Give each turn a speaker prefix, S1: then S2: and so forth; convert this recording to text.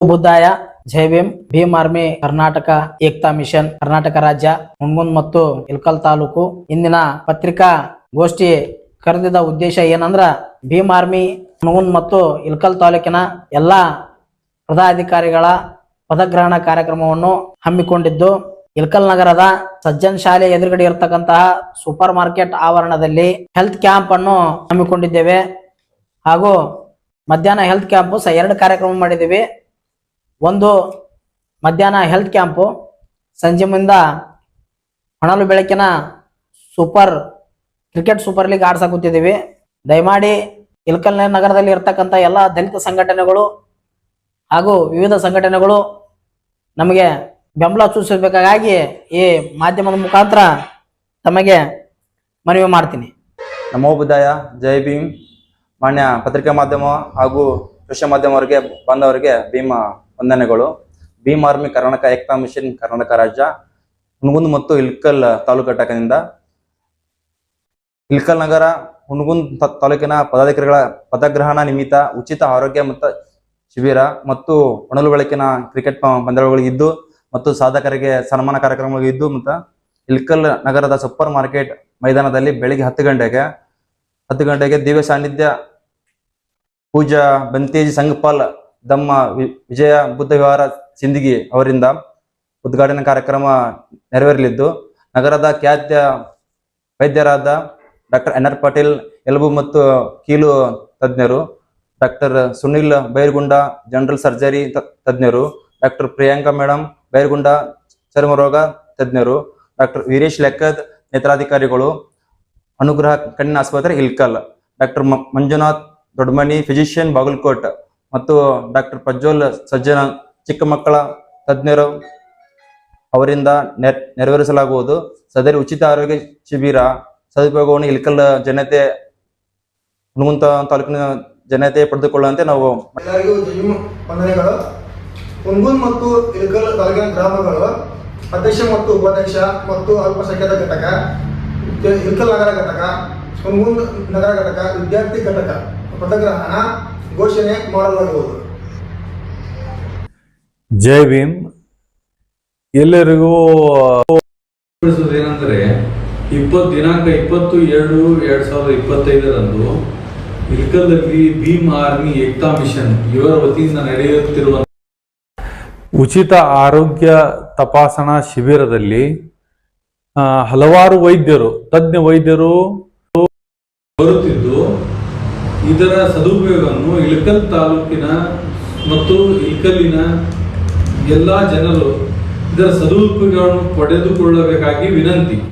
S1: ಬುದ್ಧಾಯ ಜೈ Bhim Bhim army Karnataka Ekta mission Karnataka ರಾಜ್ಯ ಹುಣಗುಂದ್ ಮತ್ತು ಇಳಕಲ್ ತಾಲೂಕು ಇಂದಿನ ಪತ್ರಿಕಾ ಗೋಷ್ಠಿ ಕರೆದಿದ್ದ ಉದ್ದೇಶ ಏನಂದ್ರ ಭೀಮ್ ಆರ್ಮಿ ಹುಣಗುಂದ್ ಮತ್ತು ಇಳಕಲ್ ತಾಲೂಕಿನ ಎಲ್ಲಾ ಪದಾಧಿಕಾರಿಗಳ ಪದಗ್ರಹಣ ಕಾರ್ಯಕ್ರಮವನ್ನು ಹಮ್ಮಿಕೊಂಡಿದ್ದು ಇಳಕಲ್ ನಗರದ ಸಜ್ಜನ್ ಶಾಲೆ ಎದುರುಗಡೆ ಇರತಕ್ಕಂತಹ ಸೂಪರ್ ಮಾರ್ಕೆಟ್ ಆವರಣದಲ್ಲಿ ಹೆಲ್ತ್ ಕ್ಯಾಂಪ್ ಅನ್ನು ಹಮ್ಮಿಕೊಂಡಿದ್ದೇವೆ ಹಾಗೂ ಮಧ್ಯಾಹ್ನ ಹೆಲ್ತ್ ಕ್ಯಾಂಪ್ ಎರಡು ಕಾರ್ಯಕ್ರಮ ಮಾಡಿದ್ದೀವಿ. ಒಂದು ಮಧ್ಯಾಹ್ನ ಹೆಲ್ತ್ ಕ್ಯಾಂಪು ಸಂಜೆ ಮುಂದ ಹೊನಲು ಬೆಳಕಿನ ಕ್ರಿಕೆಟ್ ಸೂಪರ್ ಲೀಗ್ ಆಡ್ಸಕುತ್ತಿದ್ದೀವಿ. ದಯಮಾಡಿ ಇಳಕಲ್ ನಗರದಲ್ಲಿ ಇರತಕ್ಕಂಥ ಎಲ್ಲ ದಲಿತ ಸಂಘಟನೆಗಳು ಹಾಗೂ ವಿವಿಧ ಸಂಘಟನೆಗಳು ನಮಗೆ ಬೆಂಬಲ ಸೂಚಿಸಬೇಕಾಗಿ ಈ ಮಾಧ್ಯಮದ ಮುಖಾಂತರ ತಮಗೆ ಮನವಿ ಮಾಡ್ತೀನಿ.
S2: ನಮೋ ಬುದ್ಧಾಯ ಜೈ ಭೀಮ್. ಮಾನ್ಯ ಪತ್ರಿಕಾ ಮಾಧ್ಯಮ ಹಾಗೂ ದೃಶ್ಯ ಮಾಧ್ಯಮವರಿಗೆ ಬಂದವರಿಗೆ ಭೀಮ ವಂದನೆಗಳು. ಭೀಮ್ ಆರ್ಮಿ ಕರ್ನಾಟಕ ಏಕ್ತಾ ಮಿಷನ್ ಕರ್ನಾಟಕ ರಾಜ್ಯ ಹುಣಗುಂದ್ ಮತ್ತು ಇಳಕಲ್ ತಾಲೂಕು ಘಟಕದಿಂದ ಇಳಕಲ್ ನಗರ ಹುಣಗುಂದ್ ತಾಲೂಕಿನ ಪದಾಧಿಕಾರಿಗಳ ಪದಗ್ರಹಣ ನಿಮಿತ್ತ ಉಚಿತ ಆರೋಗ್ಯ ಮತ್ತು ಶಿಬಿರ ಮತ್ತು ಹೊನಲು ಬೆಳಕಿನ ಕ್ರಿಕೆಟ್ ಪಂದ್ಯಗಳಿದ್ದು ಮತ್ತು ಸಾಧಕರಿಗೆ ಸನ್ಮಾನ ಕಾರ್ಯಕ್ರಮಗಳಿದ್ದು ಮತ್ತು ಇಳಕಲ್ ನಗರದ ಸೂಪರ್ ಮಾರ್ಕೆಟ್ ಮೈದಾನದಲ್ಲಿ ಬೆಳಿಗ್ಗೆ 10 ಗಂಟೆಗೆ ದಿವ್ಯ ಸಾನ್ನಿಧ್ಯ ಪೂಜಾ ಬಂತೇಜಿ ಸಂಘಪಾಲ್ ದಮ್ಮ ವಿಜಯ ಬುದ್ಧ ವಿಹಾರ ಸಿಂದಗಿ ಅವರಿಂದ ಉದ್ಘಾಟನಾ ಕಾರ್ಯಕ್ರಮ ನೆರವೇರಲಿದ್ದು ನಗರದ ಖ್ಯಾತ ವೈದ್ಯರಾದ ಡಾಕ್ಟರ್ NR ಪಾಟೀಲ್ ಎಲುಬು ಮತ್ತು ಕೀಲು ತಜ್ಞರು, ಡಾಕ್ಟರ್ ಸುನಿಲ್ ಬೈರ್ಗುಂಡ ಜನರಲ್ ಸರ್ಜರಿ ತಜ್ಞರು, ಡಾಕ್ಟರ್ ಪ್ರಿಯಾಂಕಾ ಮೇಡಮ್ ಬೈರ್ಗುಂಡ ಚರ್ಮರೋಗ ತಜ್ಞರು, ಡಾಕ್ಟರ್ ವೀರೇಶ್ ಲೆಕ್ಕದ್ ನೇತ್ರಾಧಿಕಾರಿಗಳು, ಅನುಗ್ರಹ ಕಣ್ಣಿನ ಆಸ್ಪತ್ರೆ ಇಳಕಲ್, ಡಾಕ್ಟರ್ ಮಂಜುನಾಥ್ ದೊಡ್ಡಮನಿ ಫಿಸಿಷಿಯನ್ ಬಾಗಲಕೋಟ್ ಮತ್ತು ಡಾಕ್ಟರ್ ಪ್ರಜ್ವಲ್ ಸಜ್ಜನ ಚಿಕ್ಕ ಮಕ್ಕಳ ತಜ್ಞರು ಅವರಿಂದ ನೆರವೇರಿಸಲಾಗುವುದು. ಸದರಿ ಉಚಿತ ಆರೋಗ್ಯ ಶಿಬಿರ ಸದುಪಯೋಗವನ್ನು ಇಳಕಲ್ ಜನತೆ ಹುಣಗುಂದ್ ತಾಲೂಕಿನ ಜನತೆ ಪಡೆದುಕೊಳ್ಳುವಂತೆ ನಾವು
S3: ಎಲ್ಲರಿಗೂ ವಂದನೆಗಳು. ಹುಣಗುಂದ್ ಮತ್ತು ಇಳಕಲ್ ತಾಲೂಕಿನ ಗ್ರಾಮಗಳು ಅಧ್ಯಕ್ಷ ಮತ್ತು ಉಪಾಧ್ಯಕ್ಷ ಮತ್ತು ಅಲ್ಪಸಂಖ್ಯಾತ ಘಟಕ, ಇಳಕಲ್ ನಗರ ಘಟಕ, ಹುಣಗುಂದ್ ನಗರ ಘಟಕ, ವಿದ್ಯಾರ್ಥಿ ಘಟಕ ಪದಗ್ರಹಣ ಘೋಷಣೆ ಮಾಡಲಾಗುವುದು.
S4: ಜೈ ಭೀಮ್. ಎಲ್ಲರಿಗೂ
S5: ಏನಂದ್ರೆ ದಿನಾಂಕ 20/2/2025 ಇಳಕಲ್ನಲ್ಲಿ ಭೀಮ್ ಆರ್ಮಿ ಏಕ್ತಾ ಮಿಷನ್ ಇವರ ವತಿಯಿಂದ ನಡೆಯುತ್ತಿರುವ
S4: ಉಚಿತ ಆರೋಗ್ಯ ತಪಾಸಣಾ ಶಿಬಿರದಲ್ಲಿ ಹಲವಾರು ತಜ್ಞ ವೈದ್ಯರು
S5: ಬರುತ್ತಿದ್ದು ಇದರ ಸದುಪಯೋಗವನ್ನು ಇಳಕಲ್ ತಾಲೂಕಿನ ಮತ್ತು ಇಳಕಲ್ಲಿನ ಎಲ್ಲ ಜನರು ಇದರ ಸದುಪಯೋಗವನ್ನು ಪಡೆದುಕೊಳ್ಳಬೇಕಾಗಿ ವಿನಂತಿ.